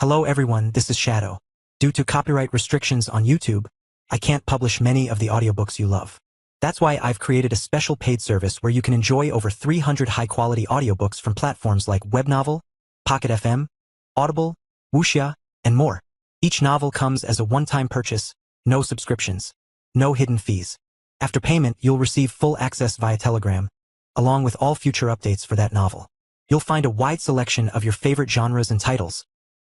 Hello everyone, this is Shadow. Due to copyright restrictions on YouTube, I can't publish many of the audiobooks you love. That's why I've created a special paid service where you can enjoy over 300 high-quality audiobooks from platforms like Webnovel, Pocket FM, Audible, Wuxia, and more. Each novel comes as a one-time purchase, no subscriptions, no hidden fees. After payment, you'll receive full access via Telegram, along with all future updates for that novel. You'll find a wide selection of your favorite genres and titles,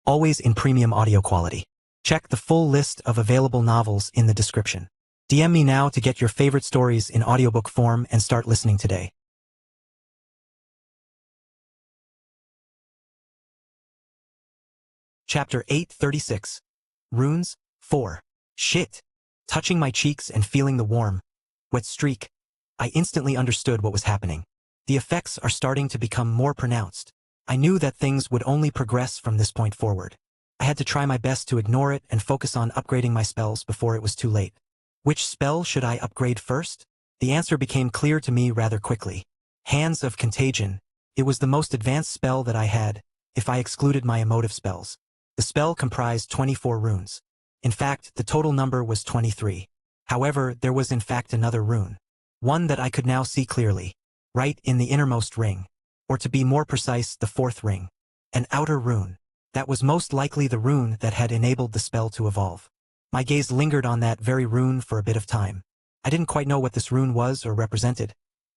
always in premium audio quality. Check the full list of available novels in the description. DM me now to get your favorite stories in audiobook form and start listening today. Chapter 836. Runes 4. Shit. Touching my cheeks and feeling the warm, wet streak, I instantly understood what was happening. The effects are starting to become more pronounced. I knew that things would only progress from this point forward. I had to try my best to ignore it and focus on upgrading my spells before it was too late. Which spell should I upgrade first? The answer became clear to me rather quickly. Hands of Contagion. It was the most advanced spell that I had, if I excluded my emotive spells. The spell comprised 24 runes. In fact, the total number was 23. However, there was in fact another rune. One that I could now see clearly, right in the innermost ring. Or to be more precise, the fourth ring. An outer rune. That was most likely the rune that had enabled the spell to evolve. My gaze lingered on that very rune for a bit of time. I didn't quite know what this rune was or represented,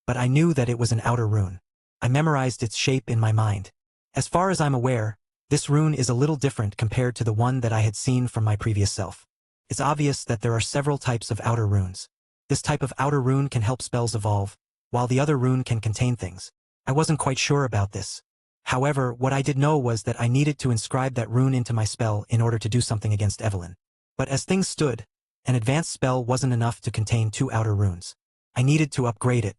but I knew that it was an outer rune. I memorized its shape in my mind. As far as I'm aware, this rune is a little different compared to the one that I had seen from my previous self. It's obvious that there are several types of outer runes. This type of outer rune can help spells evolve, while the other rune can contain things. I wasn't quite sure about this. However, what I did know was that I needed to inscribe that rune into my spell in order to do something against Evelyn. But as things stood, an advanced spell wasn't enough to contain 2 outer runes. I needed to upgrade it.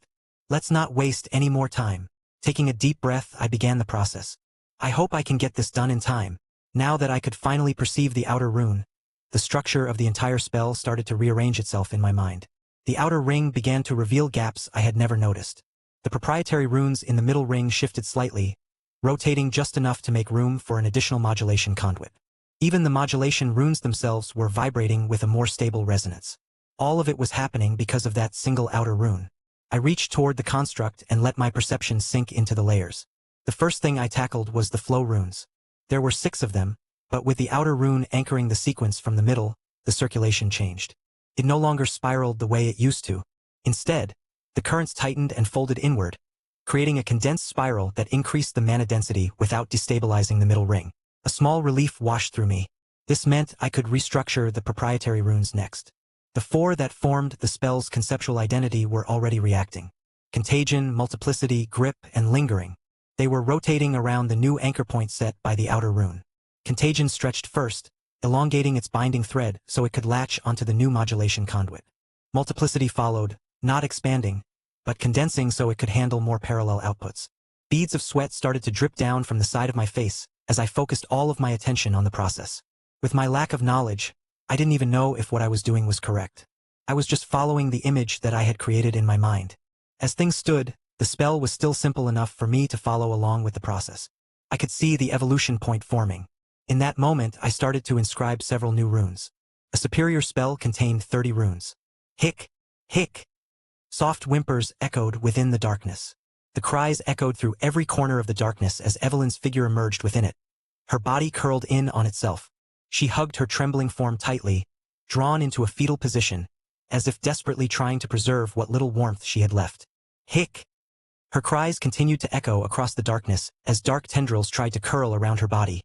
Let's not waste any more time. Taking a deep breath, I began the process. I hope I can get this done in time. Now that I could finally perceive the outer rune, the structure of the entire spell started to rearrange itself in my mind. The outer ring began to reveal gaps I had never noticed. The proprietary runes in the middle ring shifted slightly, rotating just enough to make room for an additional modulation conduit. Even the modulation runes themselves were vibrating with a more stable resonance. All of it was happening because of that single outer rune. I reached toward the construct and let my perception sink into the layers. The first thing I tackled was the flow runes. There were 6 of them, but with the outer rune anchoring the sequence from the middle, the circulation changed. It no longer spiraled the way it used to. Instead, the currents tightened and folded inward, creating a condensed spiral that increased the mana density without destabilizing the middle ring. A small relief washed through me. This meant I could restructure the proprietary runes next. The 4 that formed the spell's conceptual identity were already reacting. Contagion, Multiplicity, Grip, and Lingering. They were rotating around the new anchor point set by the outer rune. Contagion stretched first, elongating its binding thread so it could latch onto the new modulation conduit. Multiplicity followed, not expanding, but condensing so it could handle more parallel outputs. Beads of sweat started to drip down from the side of my face as I focused all of my attention on the process. With my lack of knowledge, I didn't even know if what I was doing was correct. I was just following the image that I had created in my mind. As things stood, the spell was still simple enough for me to follow along with the process. I could see the evolution point forming. In that moment, I started to inscribe several new runes. A superior spell contained 30 runes. Hic, hic. Soft whimpers echoed within the darkness. The cries echoed through every corner of the darkness as Evelyn's figure emerged within it. Her body curled in on itself. She hugged her trembling form tightly, drawn into a fetal position, as if desperately trying to preserve what little warmth she had left. Hic! Her cries continued to echo across the darkness as dark tendrils tried to curl around her body,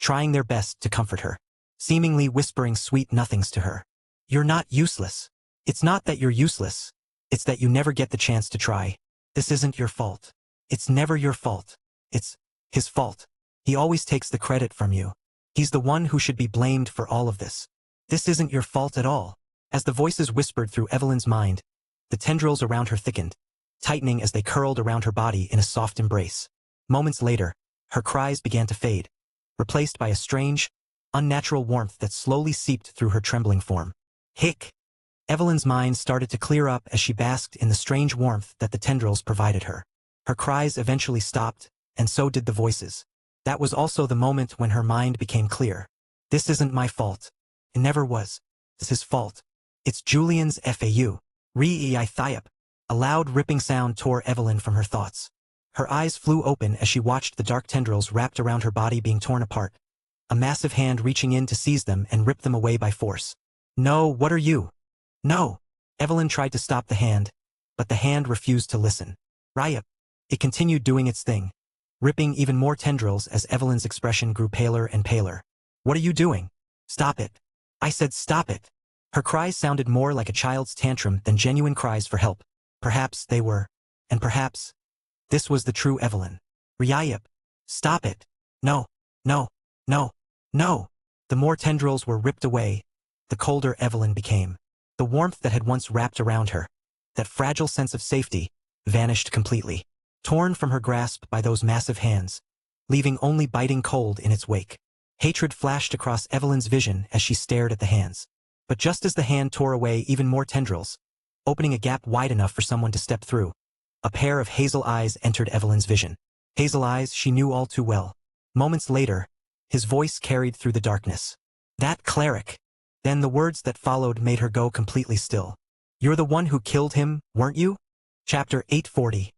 trying their best to comfort her, seemingly whispering sweet nothings to her. You're not useless. It's not that you're useless. It's that you never get the chance to try. This isn't your fault. It's never your fault. It's his fault. He always takes the credit from you. He's the one who should be blamed for all of this. This isn't your fault at all. As the voices whispered through Evelyn's mind, the tendrils around her thickened, tightening as they curled around her body in a soft embrace. Moments later, her cries began to fade, replaced by a strange, unnatural warmth that slowly seeped through her trembling form. Hic! Evelyn's mind started to clear up as she basked in the strange warmth that the tendrils provided her. Her cries eventually stopped, and so did the voices. That was also the moment when her mind became clear. This isn't my fault. It never was. It's his fault. It's Julian's FAU. Re-I Thiop. A loud ripping sound tore Evelyn from her thoughts. Her eyes flew open as she watched the dark tendrils wrapped around her body being torn apart. A massive hand reaching in to seize them and rip them away by force. No, what are you? No. Evelyn tried to stop the hand, but the hand refused to listen. Ryup. It continued doing its thing, ripping even more tendrils as Evelyn's expression grew paler and paler. What are you doing? Stop it. I said stop it. Her cries sounded more like a child's tantrum than genuine cries for help. Perhaps they were. And perhaps this was the true Evelyn. Ryup. Stop it. No, no, no, no. The more tendrils were ripped away, the colder Evelyn became. The warmth that had once wrapped around her, that fragile sense of safety, vanished completely, torn from her grasp by those massive hands, leaving only biting cold in its wake. Hatred flashed across Evelyn's vision as she stared at the hands. But just as the hand tore away even more tendrils, opening a gap wide enough for someone to step through, a pair of hazel eyes entered Evelyn's vision. Hazel eyes she knew all too well. Moments later, his voice carried through the darkness. That cleric. Then the words that followed made her go completely still. You're the one who killed him, weren't you? Chapter 840.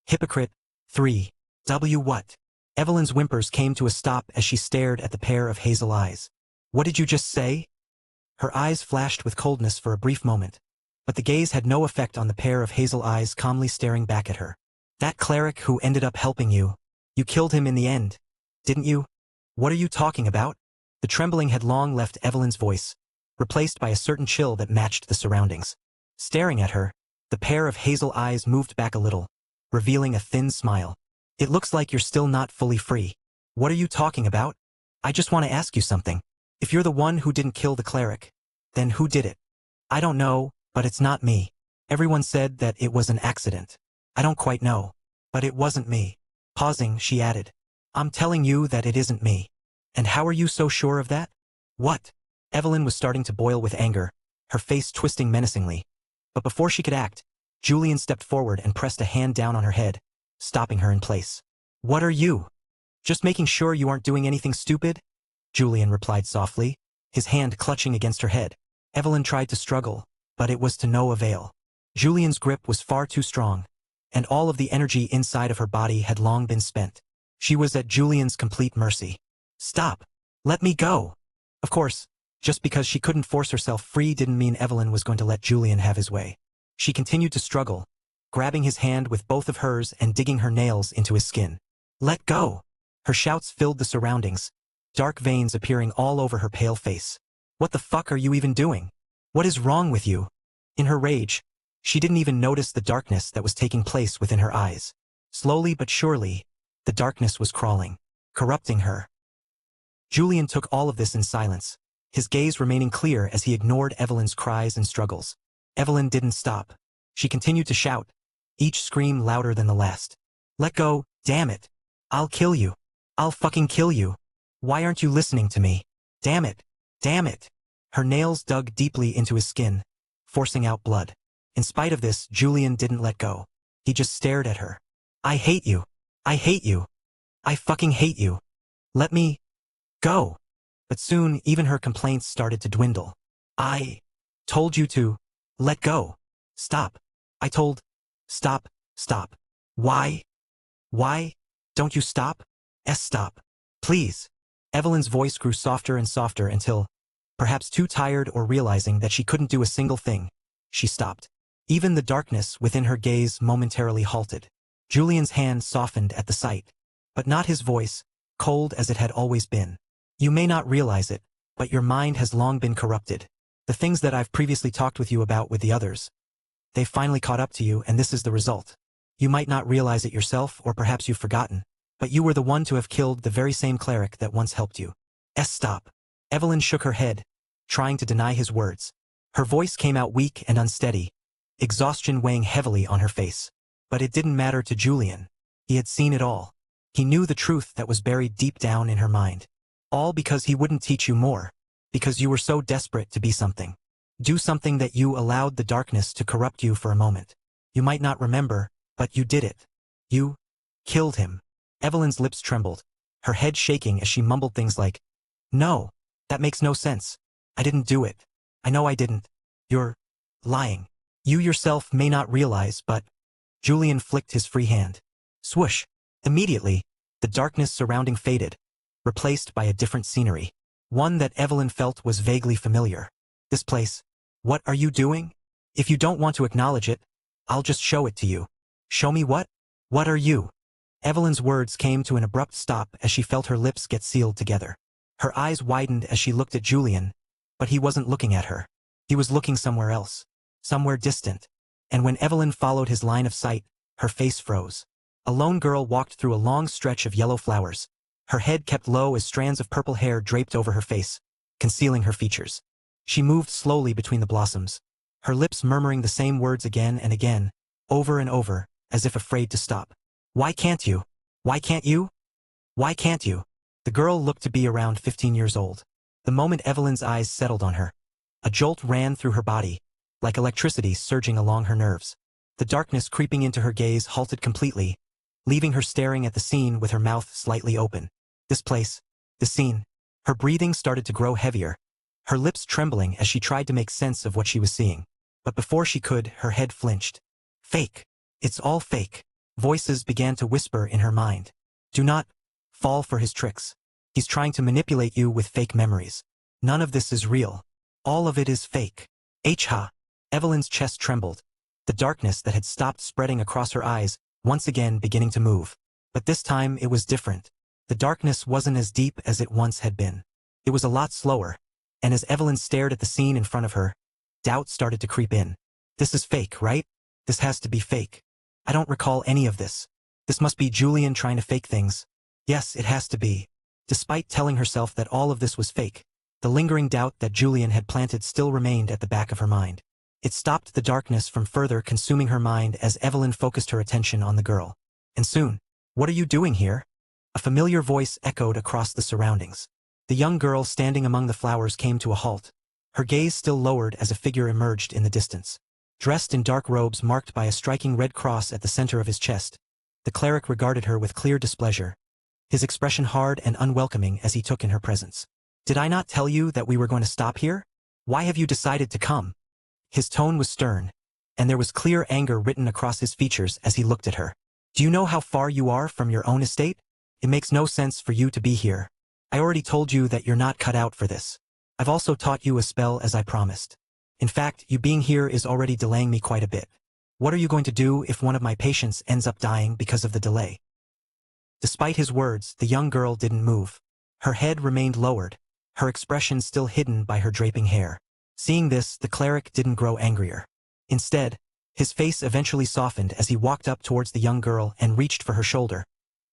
Hypocrite. 3. What? Evelyn's whimpers came to a stop as she stared at the pair of hazel eyes. What did you just say? Her eyes flashed with coldness for a brief moment, but the gaze had no effect on the pair of hazel eyes calmly staring back at her. That cleric who ended up helping you. You killed him in the end, didn't you? What are you talking about? The trembling had long left Evelyn's voice, replaced by a certain chill that matched the surroundings. Staring at her, the pair of hazel eyes moved back a little, revealing a thin smile. It looks like you're still not fully free. What are you talking about? I just want to ask you something. If you're the one who didn't kill the cleric, then who did it? I don't know, but it's not me. Everyone said that it was an accident. I don't quite know. But it wasn't me. Pausing, she added. I'm telling you that it isn't me. And how are you so sure of that? What? Evelyn was starting to boil with anger, her face twisting menacingly. But before she could act, Julian stepped forward and pressed a hand down on her head, stopping her in place. What are you? Just making sure you aren't doing anything stupid? Julian replied softly, his hand clutching against her head. Evelyn tried to struggle, but it was to no avail. Julian's grip was far too strong, and all of the energy inside of her body had long been spent. She was at Julian's complete mercy. Stop! Let me go! Of course, just because she couldn't force herself free didn't mean Evelyn was going to let Julian have his way. She continued to struggle, grabbing his hand with both of hers and digging her nails into his skin. Let go! Her shouts filled the surroundings, dark veins appearing all over her pale face. What the fuck are you even doing? What is wrong with you? In her rage, she didn't even notice the darkness that was taking place within her eyes. Slowly but surely, the darkness was crawling, corrupting her. Julian took all of this in silence, his gaze remaining clear as he ignored Evelyn's cries and struggles. Evelyn didn't stop. She continued to shout, each scream louder than the last. Let go, damn it. I'll kill you. I'll fucking kill you. Why aren't you listening to me? Damn it. Damn it. Her nails dug deeply into his skin, forcing out blood. In spite of this, Julian didn't let go. He just stared at her. I hate you. I hate you. I fucking hate you. Let me go. But soon, even her complaints started to dwindle. I told you to let go. Stop. I told. Stop. Stop. Why? Why don't you stop? Stop. Please. Evelyn's voice grew softer and softer until, perhaps too tired or realizing that she couldn't do a single thing, she stopped. Even the darkness within her gaze momentarily halted. Julian's hand softened at the sight, but not his voice, cold as it had always been. You may not realize it, but your mind has long been corrupted. The things that I've previously talked with you about with the others, they've finally caught up to you, and this is the result. You might not realize it yourself, or perhaps you've forgotten, but you were the one to have killed the very same cleric that once helped you. Stop. Evelyn shook her head, trying to deny his words. Her voice came out weak and unsteady, exhaustion weighing heavily on her face. But it didn't matter to Julian. He had seen it all. He knew the truth that was buried deep down in her mind. All because he wouldn't teach you more, because you were so desperate to be something. Do something that you allowed the darkness to corrupt you for a moment. You might not remember, but you did it. You killed him. Evelyn's lips trembled, her head shaking as she mumbled things like, "No, that makes no sense. I didn't do it. I know I didn't. You're lying. You yourself may not realize, but..." Julian flicked his free hand. Swoosh! Immediately, the darkness surrounding faded, replaced by a different scenery. One that Evelyn felt was vaguely familiar. This place. What are you doing? If you don't want to acknowledge it, I'll just show it to you. Show me what? What are you? Evelyn's words came to an abrupt stop as she felt her lips get sealed together. Her eyes widened as she looked at Julian, but he wasn't looking at her. He was looking somewhere else. Somewhere distant. And when Evelyn followed his line of sight, her face froze. A lone girl walked through a long stretch of yellow flowers. Her head kept low as strands of purple hair draped over her face, concealing her features. She moved slowly between the blossoms, her lips murmuring the same words again and again, over and over, as if afraid to stop. Why can't you? Why can't you? Why can't you? The girl looked to be around 15 years old. The moment Evelyn's eyes settled on her, a jolt ran through her body, like electricity surging along her nerves. The darkness creeping into her gaze halted completely, leaving her staring at the scene with her mouth slightly open. This place, the scene. Her breathing started to grow heavier, her lips trembling as she tried to make sense of what she was seeing. But before she could, her head flinched. Fake. It's all fake. Voices began to whisper in her mind. Do not fall for his tricks. He's trying to manipulate you with fake memories. None of this is real. All of it is fake. Ha! Evelyn's chest trembled, the darkness that had stopped spreading across her eyes once again beginning to move. But this time it was different. The darkness wasn't as deep as it once had been. It was a lot slower, and as Evelyn stared at the scene in front of her, doubt started to creep in. This is fake, right? This has to be fake. I don't recall any of this. This must be Julian trying to fake things. Yes, it has to be. Despite telling herself that all of this was fake, the lingering doubt that Julian had planted still remained at the back of her mind. It stopped the darkness from further consuming her mind as Evelyn focused her attention on the girl. And soon, what are you doing here? A familiar voice echoed across the surroundings. The young girl standing among the flowers came to a halt, her gaze still lowered as a figure emerged in the distance. Dressed in dark robes marked by a striking red cross at the center of his chest, the cleric regarded her with clear displeasure, his expression hard and unwelcoming as he took in her presence. Did I not tell you that we were going to stop here? Why have you decided to come? His tone was stern, and there was clear anger written across his features as he looked at her. Do you know how far you are from your own estate? It makes no sense for you to be here. I already told you that you're not cut out for this. I've also taught you a spell as I promised. In fact, you being here is already delaying me quite a bit. What are you going to do if one of my patients ends up dying because of the delay? Despite his words, the young girl didn't move. Her head remained lowered, her expression still hidden by her draping hair. Seeing this, the cleric didn't grow angrier. Instead, his face eventually softened as he walked up towards the young girl and reached for her shoulder,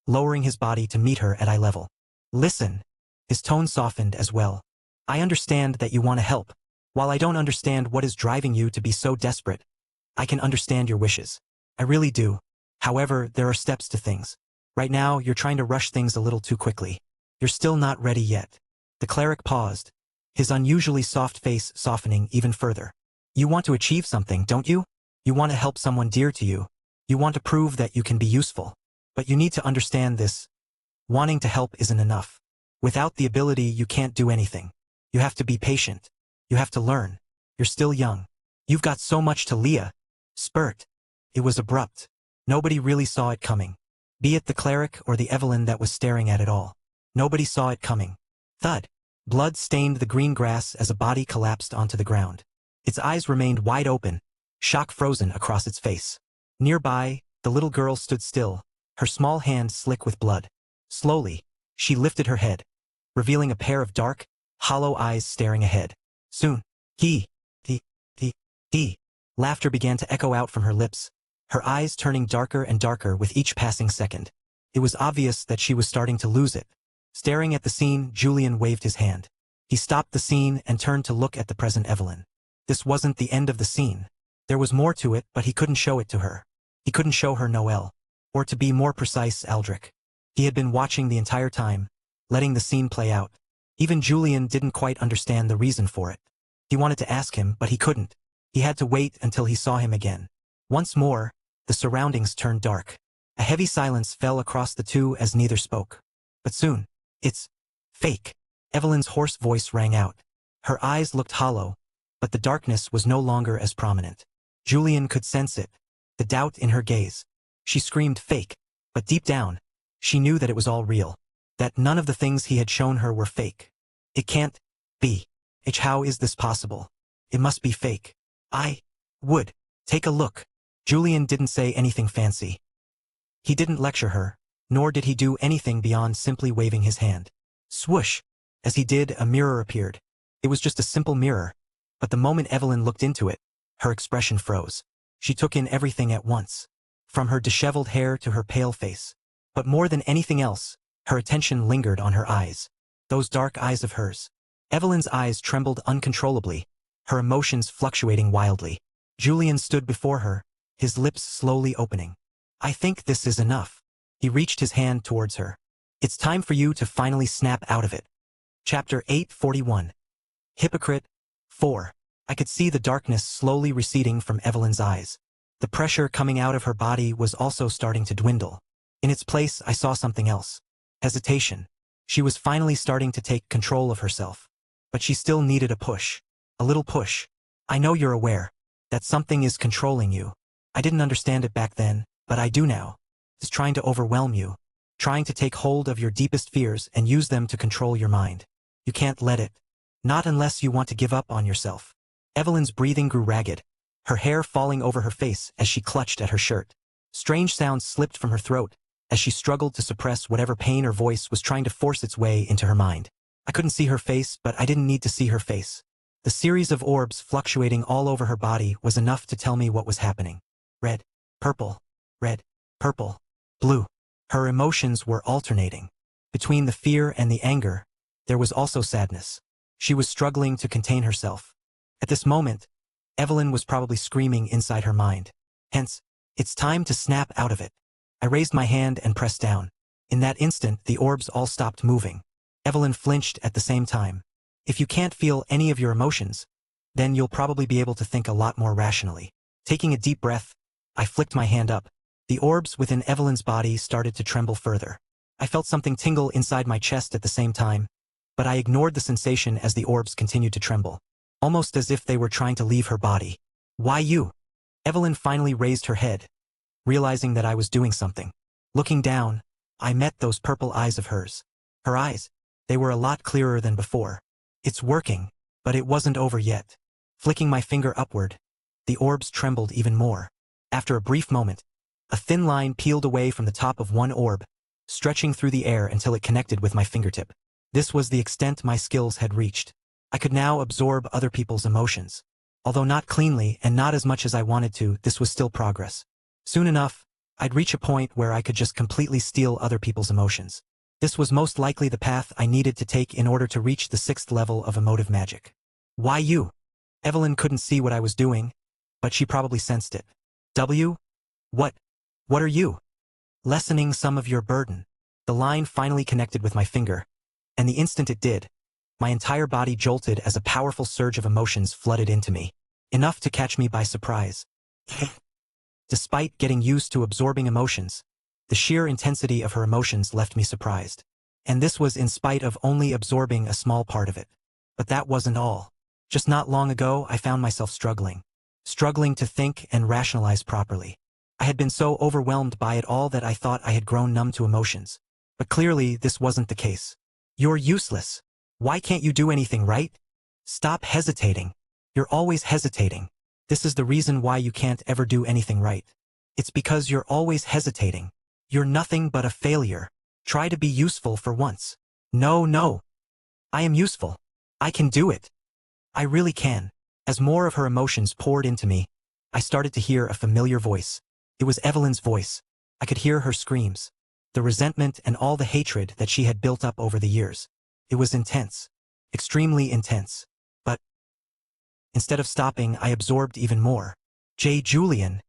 lowering his body to meet her at eye level. Listen. His tone softened as well. I understand that you want to help. While I don't understand what is driving you to be so desperate, I can understand your wishes. I really do. However, there are steps to things. Right now, you're trying to rush things a little too quickly. You're still not ready yet. The cleric paused, his unusually soft face softening even further. You want to achieve something, don't you? You want to help someone dear to you. You want to prove that you can be useful. But you need to understand this. Wanting to help isn't enough. Without the ability, you can't do anything. You have to be patient. You have to learn. You're still young. You've got so much to Leah. Spurt. It was abrupt. Nobody really saw it coming. Be it the cleric or the Evelyn that was staring at it all. Nobody saw it coming. Thud. Blood stained the green grass as a body collapsed onto the ground. Its eyes remained wide open, shock frozen across its face. Nearby, the little girl stood still, her small hand slick with blood. Slowly, she lifted her head, revealing a pair of dark, hollow eyes staring ahead. Soon, he. Laughter began to echo out from her lips, her eyes turning darker and darker with each passing second. It was obvious that she was starting to lose it. Staring at the scene, Julian waved his hand. He stopped the scene and turned to look at the present Evelyn. This wasn't the end of the scene. There was more to it, but he couldn't show it to her. He couldn't show her Noelle. Or to be more precise, Aldrich. He had been watching the entire time, letting the scene play out. Even Julian didn't quite understand the reason for it. He wanted to ask him, but he couldn't. He had to wait until he saw him again. Once more, the surroundings turned dark. A heavy silence fell across the two as neither spoke. But soon, it's fake. Evelyn's hoarse voice rang out. Her eyes looked hollow, but the darkness was no longer as prominent. Julian could sense it, the doubt in her gaze. She screamed fake, but deep down, she knew that it was all real, that none of the things he had shown her were fake. It can't be. How is this possible? It must be fake. I would take a look. Julian didn't say anything fancy. He didn't lecture her, nor did he do anything beyond simply waving his hand. Swoosh! As he did, a mirror appeared. It was just a simple mirror, but the moment Evelyn looked into it, her expression froze. She took in everything at once, from her disheveled hair to her pale face. But more than anything else, her attention lingered on her eyes. Those dark eyes of hers. Evelyn's eyes trembled uncontrollably, her emotions fluctuating wildly. Julian stood before her, his lips slowly opening. I think this is enough. He reached his hand towards her. It's time for you to finally snap out of it. Chapter 841. Hypocrite. 4. I could see the darkness slowly receding from Evelyn's eyes. The pressure coming out of her body was also starting to dwindle. In its place, I saw something else. Hesitation. She was finally starting to take control of herself. But she still needed a push. A little push. I know you're aware that something is controlling you. I didn't understand it back then, but I do now. It's trying to overwhelm you, trying to take hold of your deepest fears and use them to control your mind. You can't let it. Not unless you want to give up on yourself. Evelyn's breathing grew ragged, her hair falling over her face as she clutched at her shirt. Strange sounds slipped from her throat as she struggled to suppress whatever pain or voice was trying to force its way into her mind. I couldn't see her face, but I didn't need to see her face. The series of orbs fluctuating all over her body was enough to tell me what was happening. Red, purple, blue. Her emotions were alternating. Between the fear and the anger, there was also sadness. She was struggling to contain herself. At this moment, Evelyn was probably screaming inside her mind. Hence, it's time to snap out of it. I raised my hand and pressed down. In that instant, the orbs all stopped moving. Evelyn flinched at the same time. If you can't feel any of your emotions, then you'll probably be able to think a lot more rationally. Taking a deep breath, I flicked my hand up. The orbs within Evelyn's body started to tremble further. I felt something tingle inside my chest at the same time, but I ignored the sensation as the orbs continued to tremble, almost as if they were trying to leave her body. Why you? Evelyn finally raised her head, realizing that I was doing something. Looking down, I met those purple eyes of hers. Her eyes, they were a lot clearer than before. It's working, but it wasn't over yet. Flicking my finger upward, the orbs trembled even more. After a brief moment, a thin line peeled away from the top of one orb, stretching through the air until it connected with my fingertip. This was the extent my skills had reached. I could now absorb other people's emotions. Although not cleanly and not as much as I wanted to, this was still progress. Soon enough, I'd reach a point where I could just completely steal other people's emotions. This was most likely the path I needed to take in order to reach the 6th level of emotive magic. Why you? Evelyn couldn't see what I was doing, but she probably sensed it. What are you? Lessening some of your burden. The line finally connected with my finger, and the instant it did, my entire body jolted as a powerful surge of emotions flooded into me, enough to catch me by surprise. Despite getting used to absorbing emotions, the sheer intensity of her emotions left me surprised. And this was in spite of only absorbing a small part of it. But that wasn't all. Just not long ago, I found myself struggling to think and rationalize properly. I had been so overwhelmed by it all that I thought I had grown numb to emotions. But clearly, this wasn't the case. You're useless. Why can't you do anything right? Stop hesitating. You're always hesitating. This is the reason why you can't ever do anything right. It's because you're always hesitating. You're nothing but a failure. Try to be useful for once. No. I am useful. I can do it. I really can. As more of her emotions poured into me, I started to hear a familiar voice. It was Evelyn's voice. I could hear her screams, the resentment and all the hatred that she had built up over the years. It was intense. Extremely intense. But instead of stopping, I absorbed even more. Julian.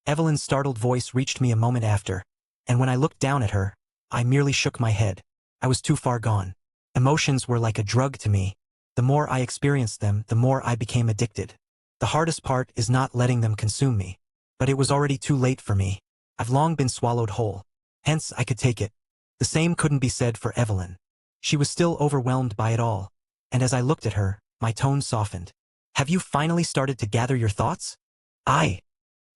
Evelyn's startled voice reached me a moment after, and when I looked down at her, I merely shook my head. I was too far gone. Emotions were like a drug to me. The more I experienced them, the more I became addicted. The hardest part is not letting them consume me. But it was already too late for me. I've long been swallowed whole. Hence, I could take it. The same couldn't be said for Evelyn. She was still overwhelmed by it all, and as I looked at her, my tone softened. Have you finally started to gather your thoughts? I.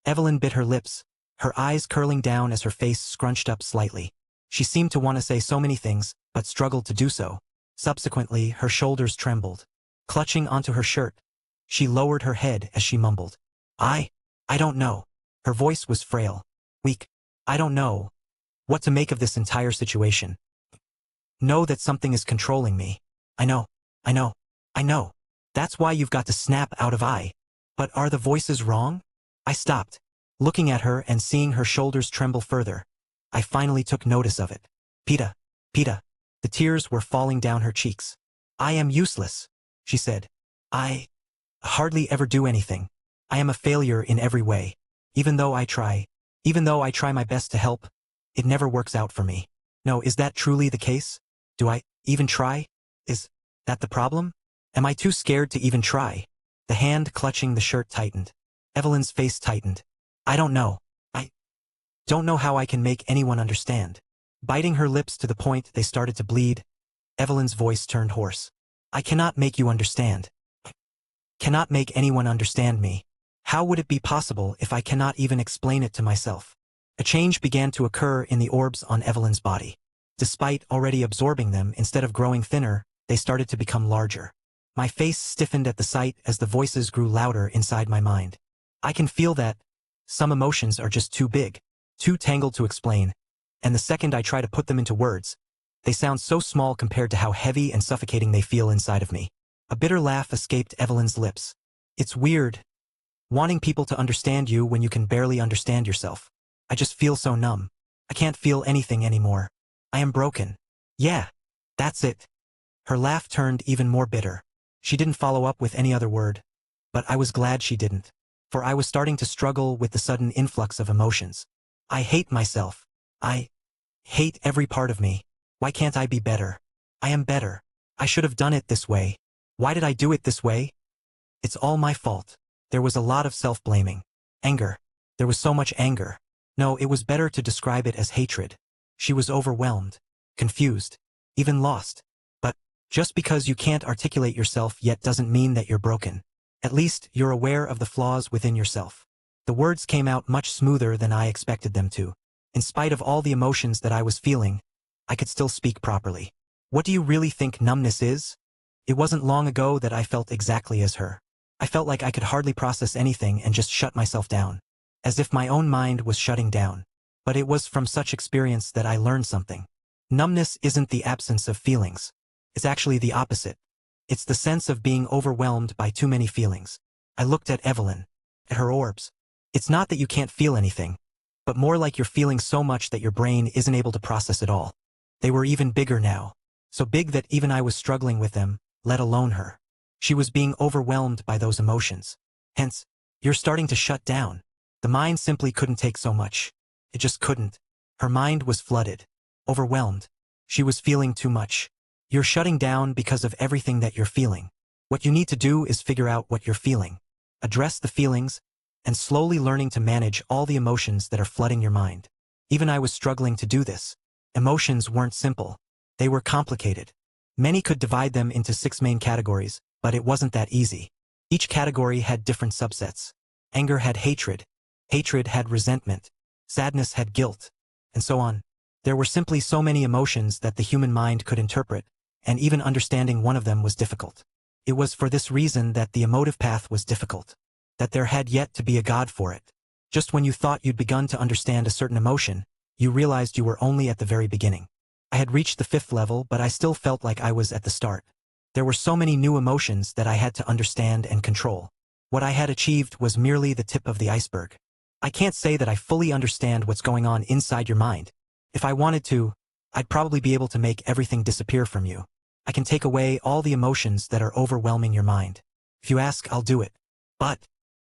Evelyn bit her lips, her eyes curling down as her face scrunched up slightly. She seemed to want to say so many things, but struggled to do so. Subsequently, her shoulders trembled. Clutching onto her shirt, she lowered her head as she mumbled. I don't know. Her voice was frail, weak. I don't know what to make of this entire situation. Know that something is controlling me. I know. That's why you've got to snap out of I. But are the voices wrong? I stopped, looking at her and seeing her shoulders tremble further. I finally took notice of it. Peta. The tears were falling down her cheeks. I am useless, she said. I hardly ever do anything. I am a failure in every way. Even though I try my best to help, it never works out for me. No, is that truly the case? Do I even try? Is that the problem? Am I too scared to even try? The hand clutching the shirt tightened. Evelyn's face tightened. I don't know. I don't know how I can make anyone understand. Biting her lips to the point they started to bleed, Evelyn's voice turned hoarse. I cannot make you understand. Cannot make anyone understand me. How would it be possible if I cannot even explain it to myself? A change began to occur in the orbs on Evelyn's body. Despite already absorbing them, instead of growing thinner, they started to become larger. My face stiffened at the sight as the voices grew louder inside my mind. I can feel that some emotions are just too big, too tangled to explain, and the second I try to put them into words, they sound so small compared to how heavy and suffocating they feel inside of me. A bitter laugh escaped Evelyn's lips. It's weird, wanting people to understand you when you can barely understand yourself. I just feel so numb. I can't feel anything anymore. I am broken. Yeah, that's it. Her laugh turned even more bitter. She didn't follow up with any other word, but I was glad she didn't, for I was starting to struggle with the sudden influx of emotions. I hate myself. I hate every part of me. Why can't I be better? I am better. I should have done it this way. Why did I do it this way? It's all my fault. There was a lot of self-blaming. Anger. There was so much anger. No, it was better to describe it as hatred. She was overwhelmed, confused, even lost. But just because you can't articulate yourself yet doesn't mean that you're broken. At least you're aware of the flaws within yourself. The words came out much smoother than I expected them to. In spite of all the emotions that I was feeling, I could still speak properly. What do you really think numbness is? It wasn't long ago that I felt exactly as her. I felt like I could hardly process anything and just shut myself down, as if my own mind was shutting down. But it was from such experience that I learned something. Numbness isn't the absence of feelings. It's actually the opposite. It's the sense of being overwhelmed by too many feelings. I looked at Evelyn, at her orbs. It's not that you can't feel anything, but more like you're feeling so much that your brain isn't able to process it all. They were even bigger now, so big that even I was struggling with them, let alone her. She was being overwhelmed by those emotions. Hence, you're starting to shut down. The mind simply couldn't take so much. It just couldn't. Her mind was flooded, overwhelmed. She was feeling too much. You're shutting down because of everything that you're feeling. What you need to do is figure out what you're feeling, address the feelings, and slowly learning to manage all the emotions that are flooding your mind. Even I was struggling to do this. Emotions weren't simple. They were complicated. Many could divide them into 6 main categories, but it wasn't that easy. Each category had different subsets. Anger had hatred. Hatred had resentment. Sadness had guilt. And so on. There were simply so many emotions that the human mind could interpret, and even understanding one of them was difficult. It was for this reason that the emotive path was difficult. That there had yet to be a God for it. Just when you thought you'd begun to understand a certain emotion, you realized you were only at the very beginning. I had reached the 5th level, but I still felt like I was at the start. There were so many new emotions that I had to understand and control. What I had achieved was merely the tip of the iceberg. I can't say that I fully understand what's going on inside your mind. If I wanted to, I'd probably be able to make everything disappear from you. I can take away all the emotions that are overwhelming your mind. If you ask, I'll do it. But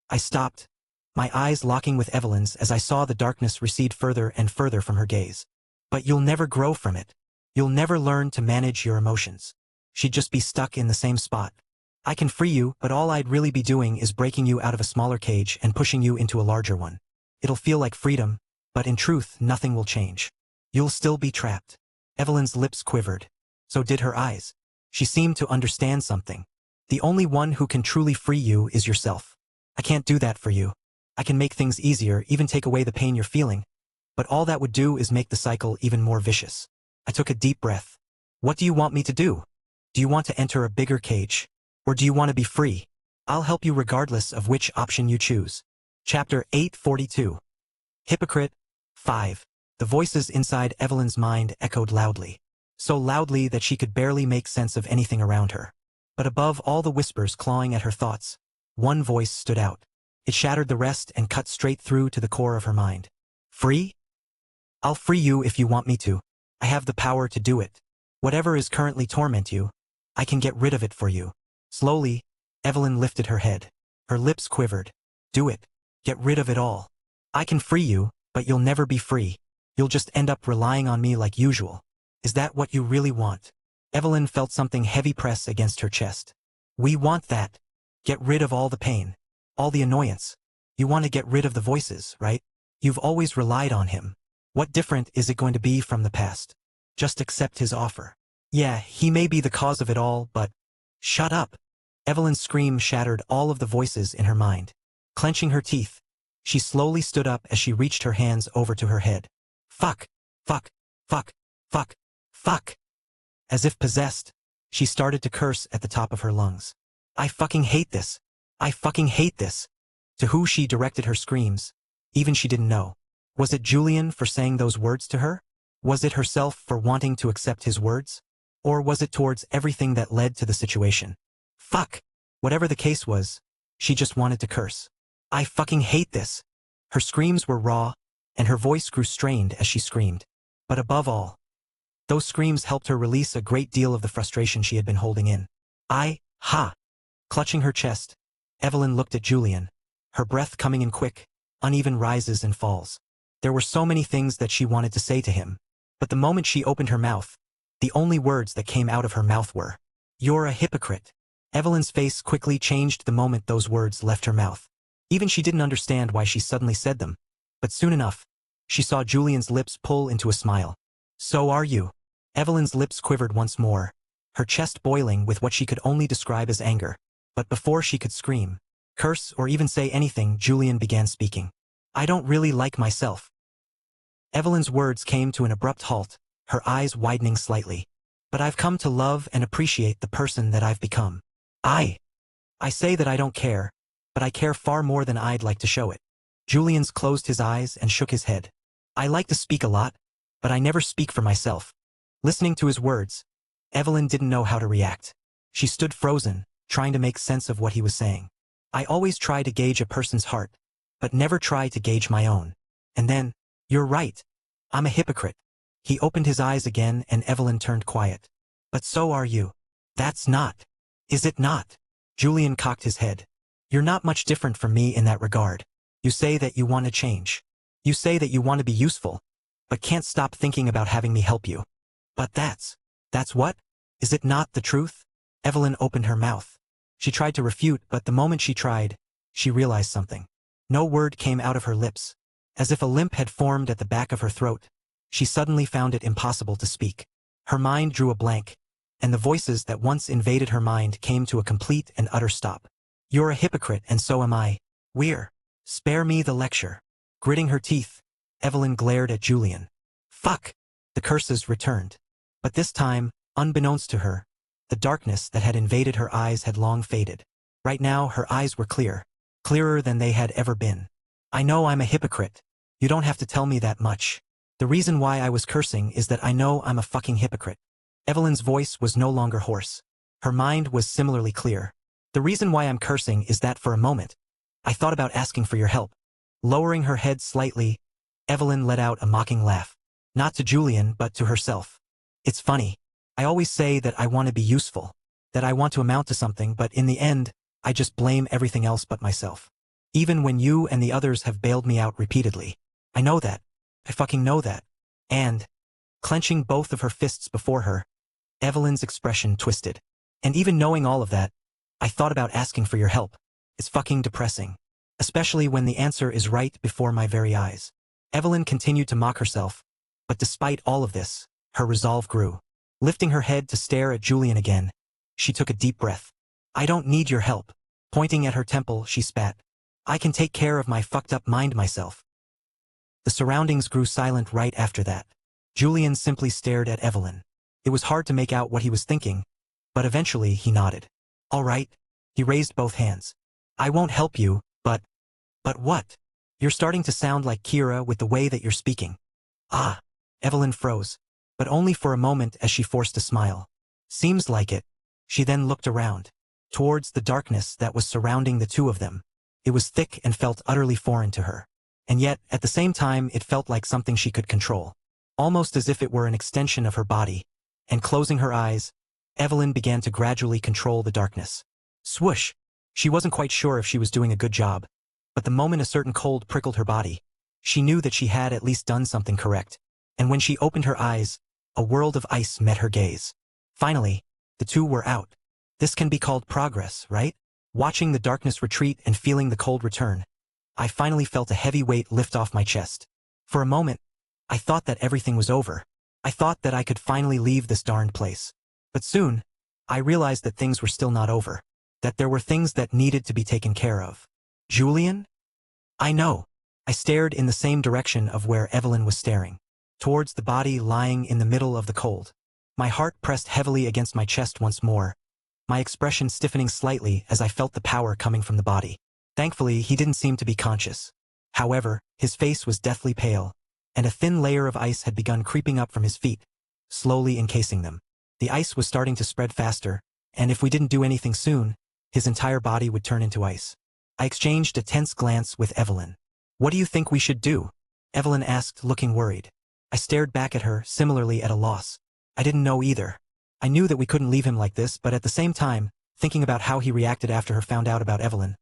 I stopped, my eyes locking with Evelyn's as I saw the darkness recede further and further from her gaze. But you'll never grow from it. You'll never learn to manage your emotions. She'd just be stuck in the same spot. I can free you, but all I'd really be doing is breaking you out of a smaller cage and pushing you into a larger one. It'll feel like freedom, but in truth, nothing will change. You'll still be trapped. Evelyn's lips quivered. So did her eyes. She seemed to understand something. The only one who can truly free you is yourself. I can't do that for you. I can make things easier, even take away the pain you're feeling. But all that would do is make the cycle even more vicious. I took a deep breath. What do you want me to do? Do you want to enter a bigger cage? Or do you want to be free? I'll help you regardless of which option you choose. Chapter 842. Hypocrite. 5. The voices inside Evelyn's mind echoed loudly. So loudly that she could barely make sense of anything around her. But above all the whispers clawing at her thoughts, one voice stood out. It shattered the rest and cut straight through to the core of her mind. Free? I'll free you if you want me to. I have the power to do it. Whatever is currently torment you, I can get rid of it for you. Slowly, Evelyn lifted her head. Her lips quivered. Do it. Get rid of it all. I can free you, but you'll never be free. You'll just end up relying on me like usual. Is that what you really want? Evelyn felt something heavy press against her chest. We want that. Get rid of all the pain. All the annoyance. You want to get rid of the voices, right? You've always relied on him. What different is it going to be from the past? Just accept his offer. Yeah, he may be the cause of it all, but... Shut up. Evelyn's scream shattered all of the voices in her mind. Clenching her teeth, she slowly stood up as she reached her hands over to her head. Fuck. Fuck. Fuck. Fuck. Fuck. As if possessed, she started to curse at the top of her lungs. I fucking hate this. I fucking hate this. To who she directed her screams, even she didn't know. Was it Julian for saying those words to her? Was it herself for wanting to accept his words? Or was it towards everything that led to the situation? Fuck. Whatever the case was, she just wanted to curse. I fucking hate this. Her screams were raw, and her voice grew strained as she screamed. But above all, those screams helped her release a great deal of the frustration she had been holding in. Clutching her chest, Evelyn looked at Julian, her breath coming in quick, uneven rises and falls. There were so many things that she wanted to say to him, but the moment she opened her mouth, the only words that came out of her mouth were, "You're a hypocrite." Evelyn's face quickly changed the moment those words left her mouth. Even she didn't understand why she suddenly said them, but soon enough, she saw Julian's lips pull into a smile. So are you? Evelyn's lips quivered once more, her chest boiling with what she could only describe as anger. But before she could scream, curse, or even say anything, Julian began speaking. I don't really like myself. Evelyn's words came to an abrupt halt, her eyes widening slightly. But I've come to love and appreciate the person that I've become. I say that I don't care, but I care far more than I'd like to show it. Julian's closed his eyes and shook his head. I like to speak a lot, but I never speak for myself. Listening to his words, Evelyn didn't know how to react. She stood frozen, trying to make sense of what he was saying. I always try to gauge a person's heart, but never try to gauge my own. And then, you're right. I'm a hypocrite. He opened his eyes again and Evelyn turned quiet. But so are you. That's not. Is it not? Julian cocked his head. You're not much different from me in that regard. You say that you want to change. You say that you want to be useful, but can't stop thinking about having me help you. But that's what? Is it not the truth? Evelyn opened her mouth. She tried to refute, but the moment she tried, she realized something. No word came out of her lips. As if a limp had formed at the back of her throat, she suddenly found it impossible to speak. Her mind drew a blank, and the voices that once invaded her mind came to a complete and utter stop. You're a hypocrite and so am I. We're. Spare me the lecture. Gritting her teeth, Evelyn glared at Julian. Fuck! The curses returned. But this time, unbeknownst to her, the darkness that had invaded her eyes had long faded. Right now, her eyes were clear, clearer than they had ever been. I know I'm a hypocrite. You don't have to tell me that much. The reason why I was cursing is that I know I'm a fucking hypocrite. Evelyn's voice was no longer hoarse. Her mind was similarly clear. The reason why I'm cursing is that for a moment, I thought about asking for your help. Lowering her head slightly, Evelyn let out a mocking laugh. Not to Julian, but to herself. It's funny. I always say that I want to be useful, that I want to amount to something, but in the end, I just blame everything else but myself. Even when you and the others have bailed me out repeatedly. I know that. I fucking know that. And, clenching both of her fists before her, Evelyn's expression twisted. And even knowing all of that, I thought about asking for your help. It's fucking depressing. Especially when the answer is right before my very eyes. Evelyn continued to mock herself, but despite all of this, Her resolve grew. Lifting her head to stare at Julian again, she took a deep breath. I don't need your help. Pointing at her temple, she spat. I can take care of my fucked up mind myself. The surroundings grew silent right after that. Julian simply stared at Evelyn. It was hard to make out what he was thinking, but eventually he nodded. All right. He raised both hands. I won't help you, but what? You're starting to sound like Kira with the way that you're speaking. Ah. Evelyn froze, but only for a moment as she forced a smile. Seems like it. She then looked around, towards the darkness that was surrounding the two of them. It was thick and felt utterly foreign to her. And yet, at the same time, it felt like something she could control. Almost as if it were an extension of her body. And closing her eyes, Evelyn began to gradually control the darkness. Swoosh! She wasn't quite sure if she was doing a good job. But the moment a certain cold prickled her body, she knew that she had at least done something correct. And when she opened her eyes, a world of ice met her gaze. Finally, the two were out. This can be called progress, right? Watching the darkness retreat and feeling the cold return, I finally felt a heavy weight lift off my chest. For a moment, I thought that everything was over. I thought that I could finally leave this darned place. But soon, I realized that things were still not over. That there were things that needed to be taken care of. Julian? I know. I stared in the same direction of where Evelyn was staring. Towards the body lying in the middle of the cold. My heart pressed heavily against my chest once more, my expression stiffening slightly as I felt the power coming from the body. Thankfully, he didn't seem to be conscious. However, his face was deathly pale, and a thin layer of ice had begun creeping up from his feet, slowly encasing them. The ice was starting to spread faster, and if we didn't do anything soon, his entire body would turn into ice. I exchanged a tense glance with Evelyn. What do you think we should do? Evelyn asked, looking worried. I stared back at her, similarly at a loss. I didn't know either. I knew that we couldn't leave him like this, but at the same time, thinking about how he reacted after he found out about Evelyn,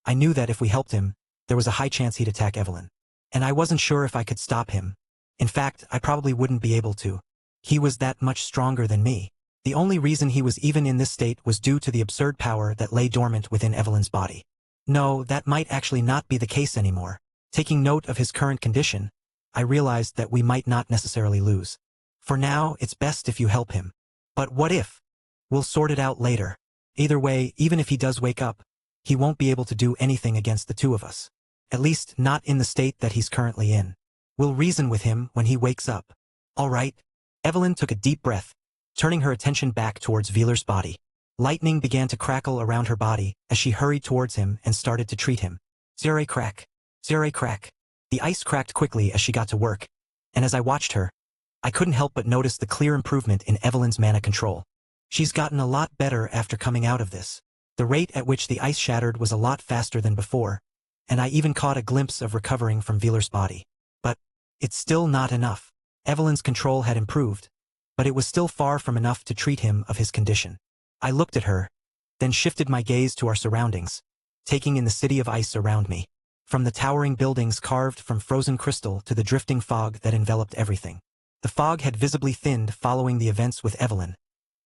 I knew that if we helped him, there was a high chance he'd attack Evelyn. And I wasn't sure if I could stop him. In fact, I probably wouldn't be able to. He was that much stronger than me. The only reason he was even in this state was due to the absurd power that lay dormant within Evelyn's body. No, that might actually not be the case anymore. Taking note of his current condition, I realized that we might not necessarily lose. For now, it's best if you help him. But what if? We'll sort it out later. Either way, even if he does wake up, he won't be able to do anything against the two of us. At least, not in the state that he's currently in. We'll reason with him when he wakes up. All right. Evelyn took a deep breath, turning her attention back towards Wheeler's body. Lightning began to crackle around her body as she hurried towards him and started to treat him. Zere crack. Zere crack. The ice cracked quickly as she got to work, and as I watched her, I couldn't help but notice the clear improvement in Evelyn's mana control. She's gotten a lot better after coming out of this. The rate at which the ice shattered was a lot faster than before, and I even caught a glimpse of recovering from Wheeler's body. But it's still not enough. Evelyn's control had improved, but it was still far from enough to treat him of his condition. I looked at her, then shifted my gaze to our surroundings, taking in the city of ice around me. From the towering buildings carved from frozen crystal to the drifting fog that enveloped everything. The fog had visibly thinned following the events with Evelyn,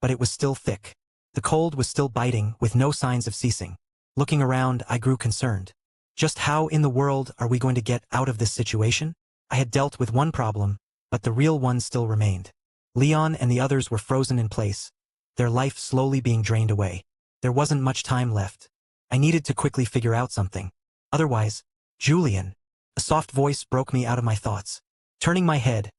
but it was still thick. The cold was still biting, with no signs of ceasing. Looking around, I grew concerned. Just how in the world are we going to get out of this situation? I had dealt with one problem, but the real one still remained. Leon and the others were frozen in place, their life slowly being drained away. There wasn't much time left. I needed to quickly figure out something. Otherwise, Julian. A soft voice broke me out of my thoughts. Turning my head,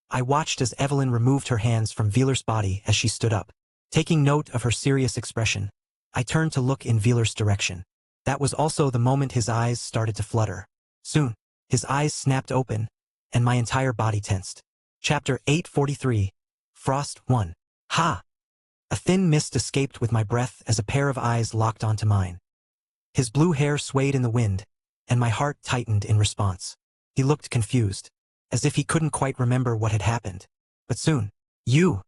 I watched as Evelyn removed her hands from Wheeler's body as she stood up. Taking note of her serious expression, I turned to look in Wheeler's direction. That was also the moment his eyes started to flutter. Soon, his eyes snapped open, and my entire body tensed. Chapter 843. Frost 1. Ha! A thin mist escaped with my breath as a pair of eyes locked onto mine. His blue hair swayed in the wind, and my heart tightened in response. He looked confused, as if he couldn't quite remember what had happened. But soon, you!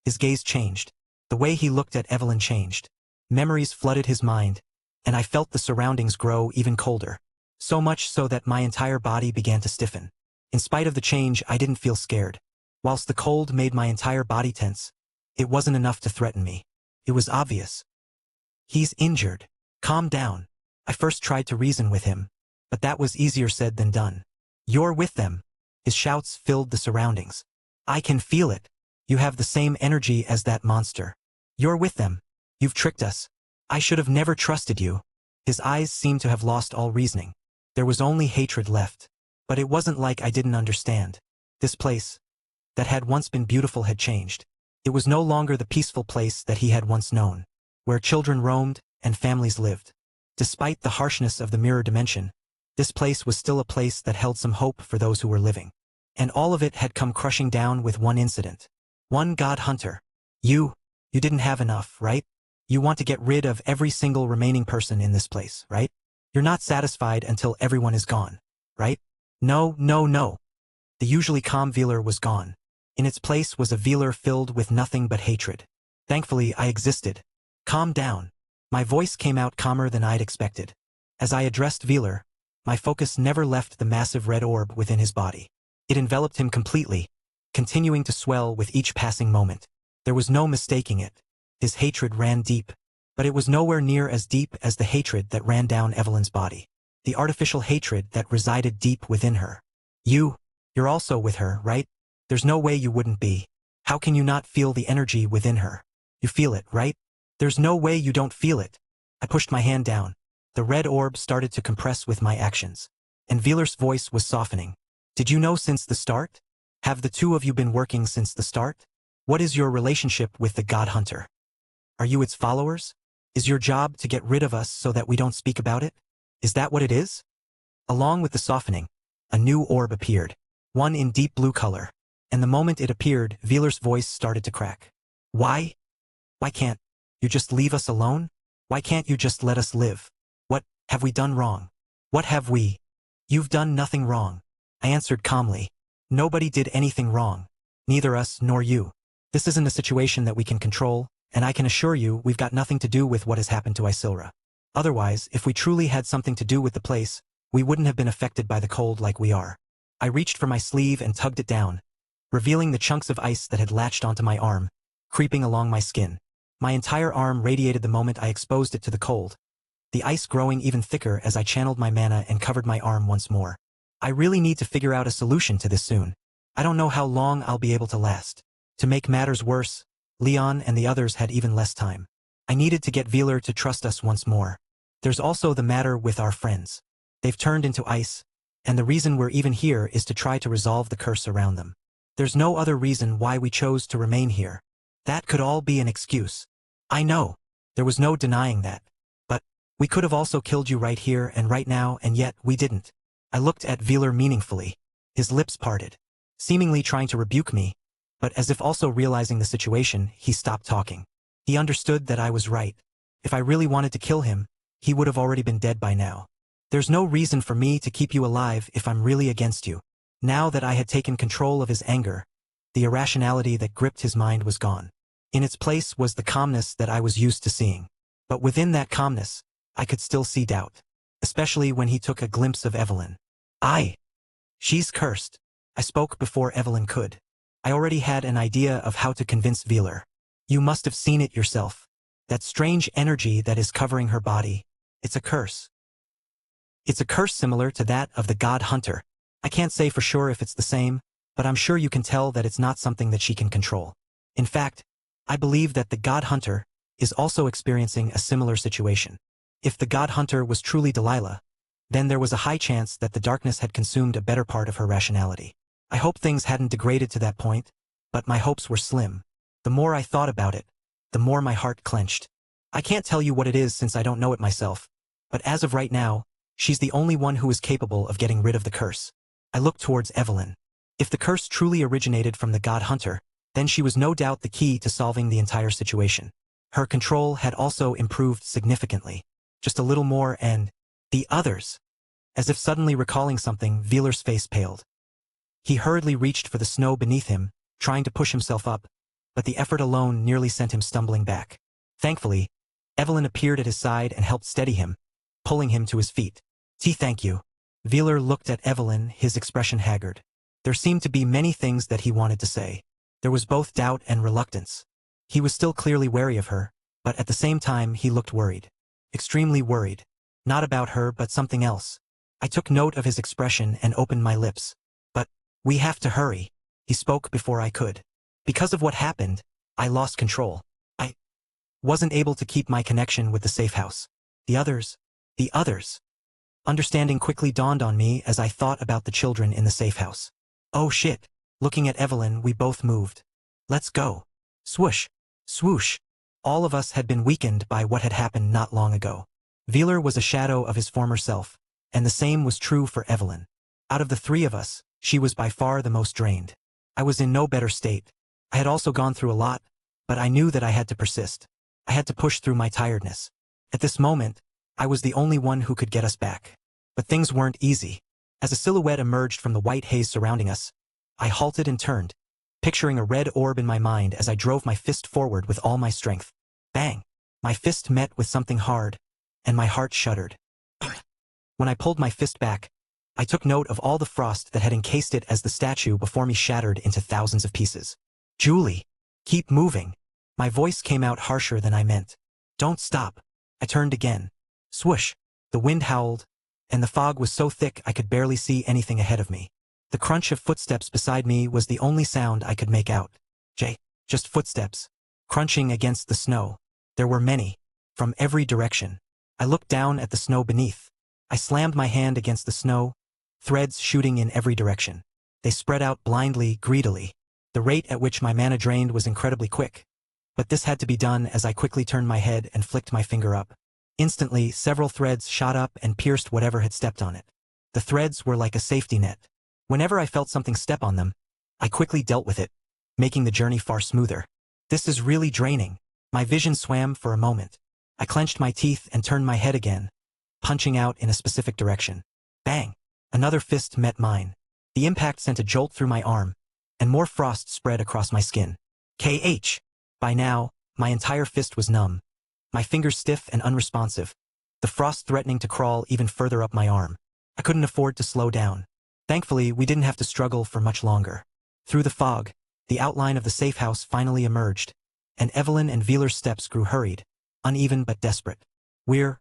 His gaze changed. The way he looked at Evelyn changed. Memories flooded his mind, and I felt the surroundings grow even colder. So much so that my entire body began to stiffen. In spite of the change, I didn't feel scared. Whilst the cold made my entire body tense, it wasn't enough to threaten me. It was obvious. He's injured. Calm down. I first tried to reason with him, but that was easier said than done. You're with them. His shouts filled the surroundings. I can feel it. You have the same energy as that monster. You're with them. You've tricked us. I should have never trusted you. His eyes seemed to have lost all reasoning. There was only hatred left. But it wasn't like I didn't understand. This place, that had once been beautiful, had changed. It was no longer the peaceful place that he had once known, where children roamed and families lived. Despite the harshness of the mirror dimension, this place was still a place that held some hope for those who were living. And all of it had come crushing down with one incident. One God Hunter. You didn't have enough, right? You want to get rid of every single remaining person in this place, right? You're not satisfied until everyone is gone, right? No, no, no. The usually calm Veeler was gone. In its place was a Veeler filled with nothing but hatred. Thankfully, I existed. Calm down. My voice came out calmer than I'd expected. As I addressed Veeler, my focus never left the massive red orb within his body. It enveloped him completely, continuing to swell with each passing moment. There was no mistaking it. His hatred ran deep, but it was nowhere near as deep as the hatred that ran down Evelyn's body. The artificial hatred that resided deep within her. You're also with her, right? There's no way you wouldn't be. How can you not feel the energy within her? You feel it, right? There's no way you don't feel it. I pushed my hand down. The red orb started to compress with my actions. And Veeler's voice was softening. Did you know since the start? Have the two of you been working since the start? What is your relationship with the God Hunter? Are you its followers? Is your job to get rid of us so that we don't speak about it? Is that what it is? Along with the softening, a new orb appeared. One in deep blue color. And the moment it appeared, Veeler's voice started to crack. Why? Why can't you just leave us alone? Why can't you just let us live? What have we done wrong? What have we? You've done nothing wrong. I answered calmly. Nobody did anything wrong. Neither us nor you. This isn't a situation that we can control, and I can assure you we've got nothing to do with what has happened to Isilra. Otherwise, if we truly had something to do with the place, we wouldn't have been affected by the cold like we are. I reached for my sleeve and tugged it down, revealing the chunks of ice that had latched onto my arm, creeping along my skin. My entire arm radiated the moment I exposed it to the cold, the ice growing even thicker as I channeled my mana and covered my arm once more. I really need to figure out a solution to this soon. I don't know how long I'll be able to last. To make matters worse, Leon and the others had even less time. I needed to get Veeler to trust us once more. There's also the matter with our friends. They've turned into ice, and the reason we're even here is to try to resolve the curse around them. There's no other reason why we chose to remain here. That could all be an excuse. I know. There was no denying that. But we could have also killed you right here and right now, and yet we didn't. I looked at Veeler meaningfully. His lips parted, seemingly trying to rebuke me, but as if also realizing the situation, he stopped talking. He understood that I was right. If I really wanted to kill him, he would have already been dead by now. There's no reason for me to keep you alive if I'm really against you. Now that I had taken control of his anger, the irrationality that gripped his mind was gone. In its place was the calmness that I was used to seeing. But within that calmness, I could still see doubt, especially when he took a glimpse of Evelyn. She's cursed. I spoke before Evelyn could. I already had an idea of how to convince Veeler. You must have seen it yourself. That strange energy that is covering her body. It's a curse. It's a curse similar to that of the God Hunter. I can't say for sure if it's the same, but I'm sure you can tell that it's not something that she can control. In fact, I believe that the God Hunter is also experiencing a similar situation. If the God Hunter was truly Delilah, then there was a high chance that the darkness had consumed a better part of her rationality. I hope things hadn't degraded to that point, but my hopes were slim. The more I thought about it, the more my heart clenched. I can't tell you what it is since I don't know it myself, but as of right now, she's the only one who is capable of getting rid of the curse. I looked towards Evelyn. If the curse truly originated from the God Hunter, then she was no doubt the key to solving the entire situation. Her control had also improved significantly. Just a little more and the others. As if suddenly recalling something, Veeler's face paled. He hurriedly reached for the snow beneath him, trying to push himself up, but the effort alone nearly sent him stumbling back. Thankfully, Evelyn appeared at his side and helped steady him, pulling him to his feet. Thank you. Veeler looked at Evelyn, his expression haggard. There seemed to be many things that he wanted to say. There was both doubt and reluctance. He was still clearly wary of her, but at the same time he looked worried. Extremely worried. Not about her but something else. I took note of his expression and opened my lips. But we have to hurry. He spoke before I could. Because of what happened, I lost control. I wasn't able to keep my connection with the safe house. The others. Understanding quickly dawned on me as I thought about the children in the safe house. Oh shit. Looking at Evelyn, we both moved. Let's go. Swoosh. Swoosh. All of us had been weakened by what had happened not long ago. Wheeler was a shadow of his former self, and the same was true for Evelyn. Out of the three of us, she was by far the most drained. I was in no better state. I had also gone through a lot, but I knew that I had to persist. I had to push through my tiredness. At this moment, I was the only one who could get us back. But things weren't easy. As a silhouette emerged from the white haze surrounding us, I halted and turned, picturing a red orb in my mind as I drove my fist forward with all my strength. Bang! My fist met with something hard, and my heart shuddered. When I pulled my fist back, I took note of all the frost that had encased it as the statue before me shattered into thousands of pieces. Julie, keep moving. My voice came out harsher than I meant. Don't stop. I turned again. Swoosh. The wind howled, and the fog was so thick I could barely see anything ahead of me. The crunch of footsteps beside me was the only sound I could make out. Just footsteps, crunching against the snow. There were many, from every direction. I looked down at the snow beneath. I slammed my hand against the snow, threads shooting in every direction. They spread out blindly, greedily. The rate at which my mana drained was incredibly quick. But this had to be done as I quickly turned my head and flicked my finger up. Instantly, several threads shot up and pierced whatever had stepped on it. The threads were like a safety net. Whenever I felt something step on them, I quickly dealt with it, making the journey far smoother. This is really draining. My vision swam for a moment. I clenched my teeth and turned my head again, punching out in a specific direction. Bang! Another fist met mine. The impact sent a jolt through my arm, and more frost spread across my skin. KH! By now, my entire fist was numb, my fingers stiff and unresponsive, the frost threatening to crawl even further up my arm. I couldn't afford to slow down. Thankfully, we didn't have to struggle for much longer. Through the fog, the outline of the safe house finally emerged, and Evelyn and Wheeler's steps grew hurried, uneven but desperate. We're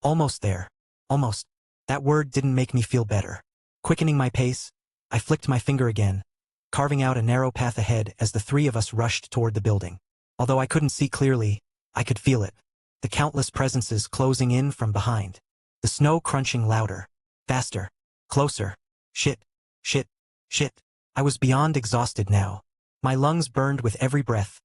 almost there. Almost. That word didn't make me feel better. Quickening my pace, I flicked my finger again, carving out a narrow path ahead as the three of us rushed toward the building. Although I couldn't see clearly, I could feel it. The countless presences closing in from behind. The snow crunching louder, faster, closer. Shit. I was beyond exhausted now. My lungs burned with every breath,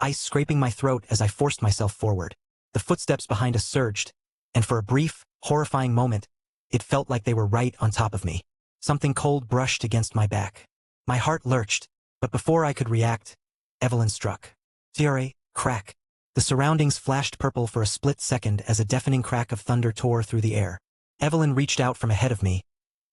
ice scraping my throat as I forced myself forward. The footsteps behind us surged, and for a brief, horrifying moment, it felt like they were right on top of me. Something cold brushed against my back. My heart lurched, but before I could react, Evelyn struck. TRA, crack. The surroundings flashed purple for a split second as a deafening crack of thunder tore through the air. Evelyn reached out from ahead of me,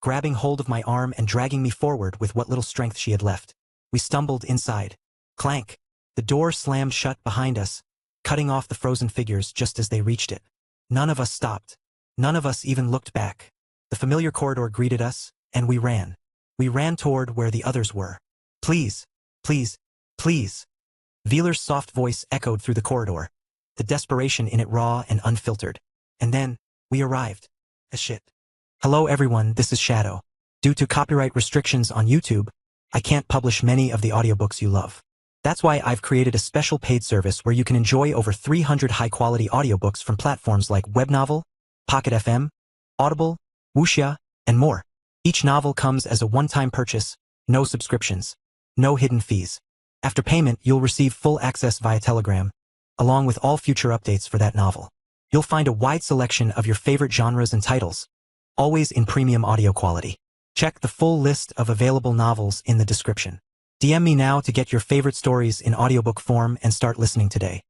grabbing hold of my arm and dragging me forward with what little strength she had left. We stumbled inside. Clank. The door slammed shut behind us, cutting off the frozen figures just as they reached it. None of us stopped. None of us even looked back. The familiar corridor greeted us, and we ran. We ran toward where the others were. Please. Wheeler's soft voice echoed through the corridor, the desperation in it raw and unfiltered. And then, we arrived. Shit. Hello everyone, this is Shadow. Due to copyright restrictions on YouTube, I can't publish many of the audiobooks you love. That's why I've created a special paid service where you can enjoy over 300 high-quality audiobooks from platforms like Webnovel, Pocket FM, Audible, Wuxia, and more. Each novel comes as a one-time purchase, no subscriptions, no hidden fees. After payment, you'll receive full access via Telegram, along with all future updates for that novel. You'll find a wide selection of your favorite genres and titles, always in premium audio quality. Check the full list of available novels in the description. DM me now to get your favorite stories in audiobook form and start listening today.